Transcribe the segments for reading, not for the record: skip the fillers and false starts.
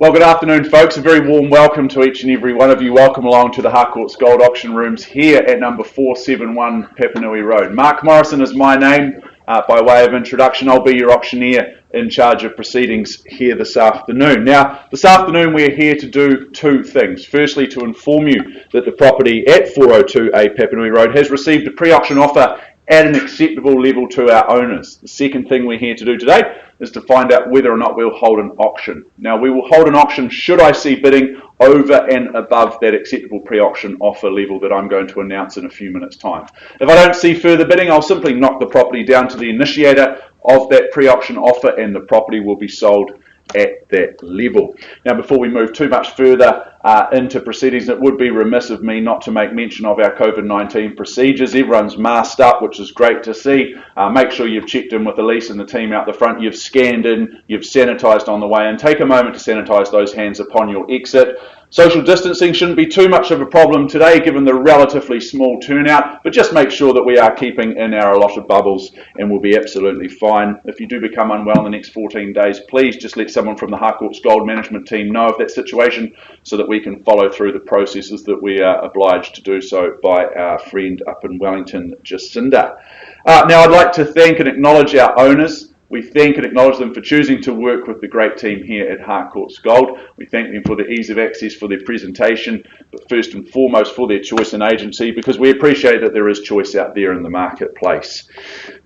Well, good afternoon, folks. A very warm welcome to each and every one of you. Welcome along to the Harcourts Gold Auction Rooms here at number 471 Papanui Road. Mark Morrison is my name. By way of introduction, I'll be your auctioneer in charge of proceedings here this afternoon. Now, this afternoon we're here to do two things. Firstly, to inform you that the property at 402A Papanui Road has received a pre-auction offer at an acceptable level to our owners. The second thing we're here to do today is to find out whether or not we'll hold an auction. Now, we will hold an auction should I see bidding over and above that acceptable pre-auction offer level that I'm going to announce in a few minutes' time. If I don't see further bidding, I'll simply knock the property down to the initiator of that pre-auction offer and the property will be sold at that level. Now, before we move too much further into proceedings, it would be remiss of me not to make mention of our COVID-19 procedures. Everyone's masked up, which is great to see. Make sure you've checked in with Elise and the team out the front. You've scanned in, you've sanitised on the way, and take a moment to sanitise those hands upon your exit. Social distancing shouldn't be too much of a problem today given the relatively small turnout, but just make sure that we are keeping in our allotted bubbles and we'll be absolutely fine. If you do become unwell in the next 14 days, please just let someone from the Harcourts Gold management team know of that situation so that we can follow through the processes that we are obliged to do so by our friend up in Wellington, Jacinda. Now, I'd like to thank and acknowledge our owners. We thank and acknowledge them for choosing to work with the great team here at Harcourts Gold. We thank them for the ease of access for their presentation, but first and foremost for their choice and agency, because we appreciate that there is choice out there in the marketplace.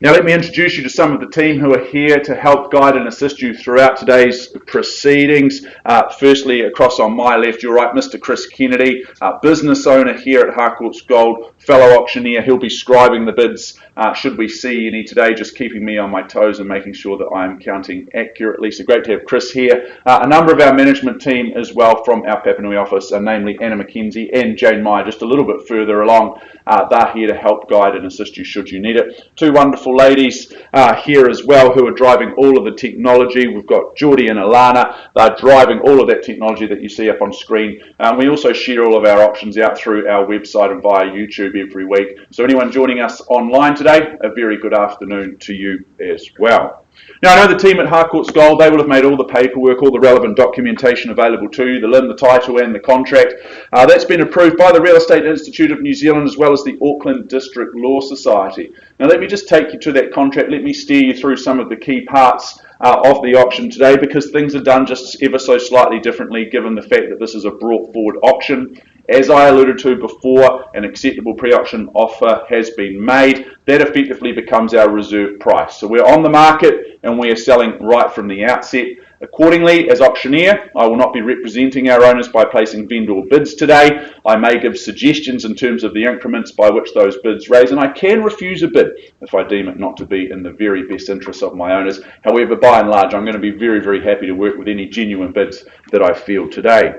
Now, let me introduce you to some of the team who are here to help guide and assist you throughout today's proceedings. Firstly, across on my left, your right, Mr. Chris Kennedy, business owner here at Harcourts Gold, fellow auctioneer. He'll be scribing the bids should we see any today, just keeping me on my toes and making sure that I'm counting accurately. So great to have Chris here. A number of our management team as well from our Papanui office, namely Anna McKenzie and Jane Meyer, just a little bit further along. They're here to help guide and assist you should you need it. Two wonderful ladies here as well who are driving all of the technology. We've got Geordie and Alana. They're driving all of that technology that you see up on screen. We also share all of our options out through our website and via YouTube every week. So anyone joining us online today, a very good afternoon to you as well. Now, I know the team at Harcourts Gold, they will have made all the paperwork, all the relevant documentation available to you, the LIN, the title and the contract. That's been approved by the Real Estate Institute of New Zealand as well as the Auckland District Law Society. Now, let me just take you to that contract. Let me steer you through some of the key parts of the auction today, because things are done just ever so slightly differently given the fact that this is a brought forward auction. As I alluded to before, an acceptable pre-auction offer has been made. That effectively becomes our reserve price. So we're on the market and we are selling right from the outset. Accordingly, as auctioneer, I will not be representing our owners by placing vendor bids today. I may give suggestions in terms of the increments by which those bids raise, and I can refuse a bid if I deem it not to be in the very best interests of my owners. However, by and large, I'm going to be very, very happy to work with any genuine bids that I feel today.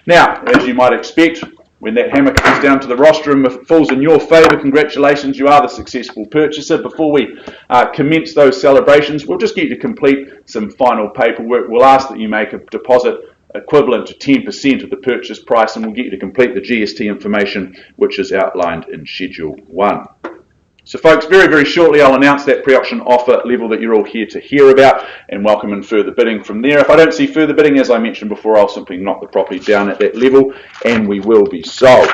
Now, as you might expect, when that hammer comes down to the rostrum, if it falls in your favour, congratulations, you are the successful purchaser. Before we commence those celebrations, we'll just get you to complete some final paperwork. We'll ask that you make a deposit equivalent to 10% of the purchase price, and we'll get you to complete the GST information, which is outlined in Schedule 1. So folks, very, very shortly I'll announce that pre-auction offer level that you're all here to hear about and welcome in further bidding from there. If I don't see further bidding, as I mentioned before, I'll simply knock the property down at that level and we will be sold.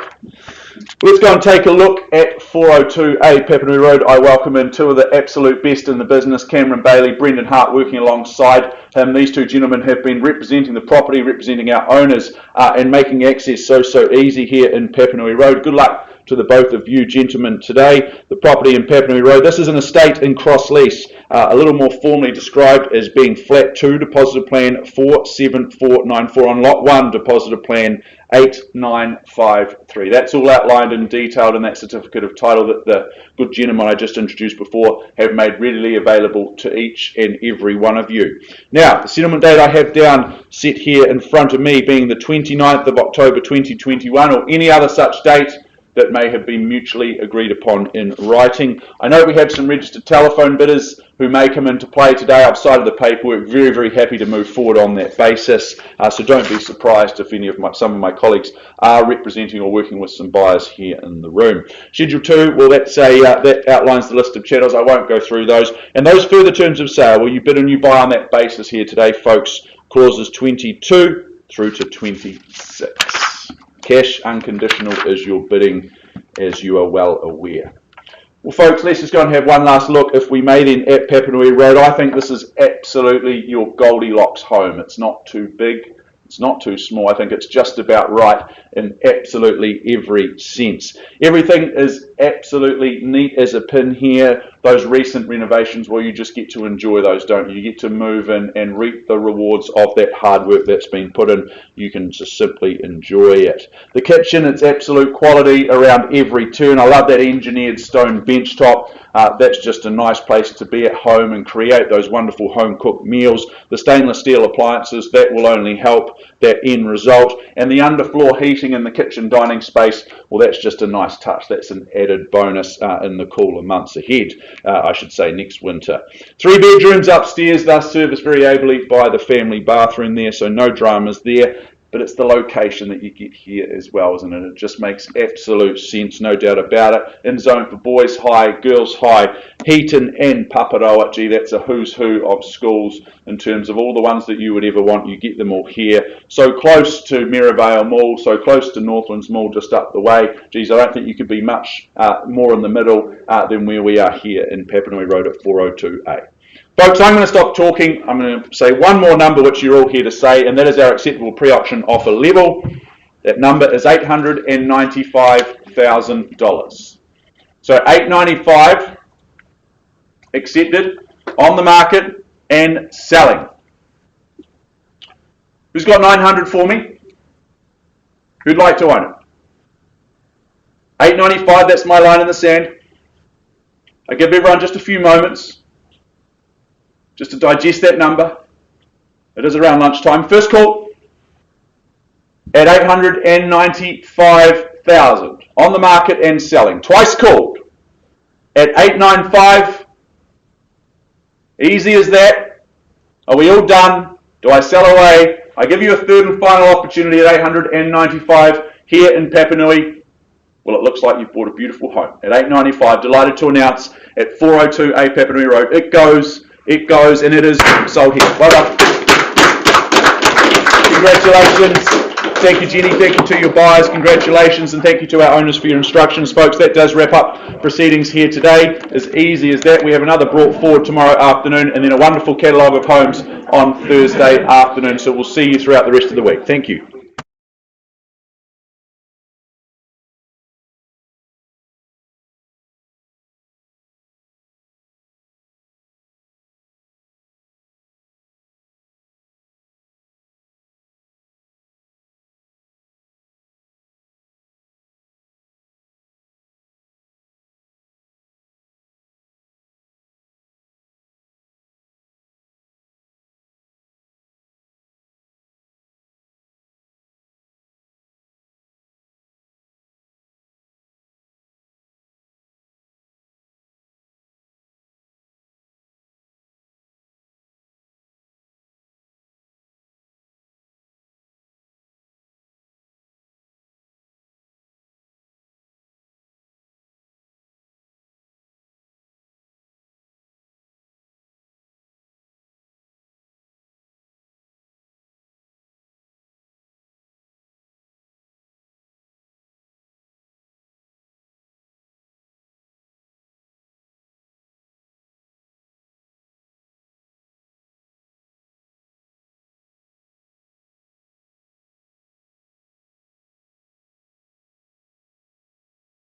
Let's go and take a look at 402A Papanui Road. I welcome in two of the absolute best in the business, Cameron Bailey, Brendan Hart, working alongside him. These two gentlemen have been representing the property, representing our owners and making access so easy here in Papanui Road. Good luck to the both of you gentlemen today. The property in Papanui Road, this is an estate in cross lease, a little more formally described as being flat 2, depositor plan 47494 on lot 1, depositor plan 8953. That's all outlined and detailed in that certificate of title that the good gentlemen I just introduced before have made readily available to each and every one of you. Now, the settlement date I have down set here in front of me being the 29th of October 2021 or any other such date that may have been mutually agreed upon in writing. I know we have some registered telephone bidders who may come into play today. I've cited the paperwork, very, very happy to move forward on that basis. So don't be surprised if some of my colleagues are representing or working with some buyers here in the room. Schedule 2, well, that outlines the list of chattels. I won't go through those. And those further terms of sale, well, you bid and you buy on that basis here today, folks. Clauses 22 through to 26. Cash unconditional is your bidding, as you are well aware. Well, folks, let's just go and have one last look. If we made in at Papanui Road, I think this is absolutely your Goldilocks home. It's not too big, it's not too small. I think it's just about right in absolutely every sense. Everything is absolutely neat as a pin here. Those recent renovations, well, you just get to enjoy those, don't you? You get to move in and reap the rewards of that hard work that's been put in. You can just simply enjoy it. The kitchen, it's absolute quality around every turn. I love that engineered stone bench top. That's just a nice place to be at home and create those wonderful home cooked meals. The stainless steel appliances, that will only help that end result. And the underfloor heating in the kitchen dining space, well, that's just a nice touch. That's an added bonus in the cooler months ahead. I should say next winter. 3 bedrooms upstairs, thus serviced very ably by the family bathroom there, so no dramas there. But it's the location that you get here as well, isn't it? It just makes absolute sense, no doubt about it. In zone for boys high, girls high, Heaton and Paparoa. Gee, that's a who's who of schools in terms of all the ones that you would ever want. You get them all here. So close to Merivale Mall, so close to Northlands Mall, just up the way. Geez, I don't think you could be much more in the middle than where we are here in Papanui Road at 402A. Folks, I'm going to stop talking. I'm going to say one more number which you're all here to say, and that is our acceptable pre-auction offer level. That number is $895,000. So $895 accepted, on the market and selling. Who's got 900 for me? Who'd like to own it? $895, that's my line in the sand. I give everyone just a few moments just to digest that number. It is around lunchtime. First call at $895,000 on the market and selling. Twice called at $895. Easy as that. Are we all done? Do I sell away? I give you a third and final opportunity at $895 here in Papanui. Well, it looks like you've bought a beautiful home at $895. Delighted to announce at 402A Papanui Road. It goes, and it is sold here. Well done. Congratulations. Thank you, Jenny. Thank you to your buyers. Congratulations, and thank you to our owners for your instructions, folks. That does wrap up proceedings here today. As easy as that. We have another brought forward tomorrow afternoon, and then a wonderful catalogue of homes on Thursday afternoon. So we'll see you throughout the rest of the week. Thank you.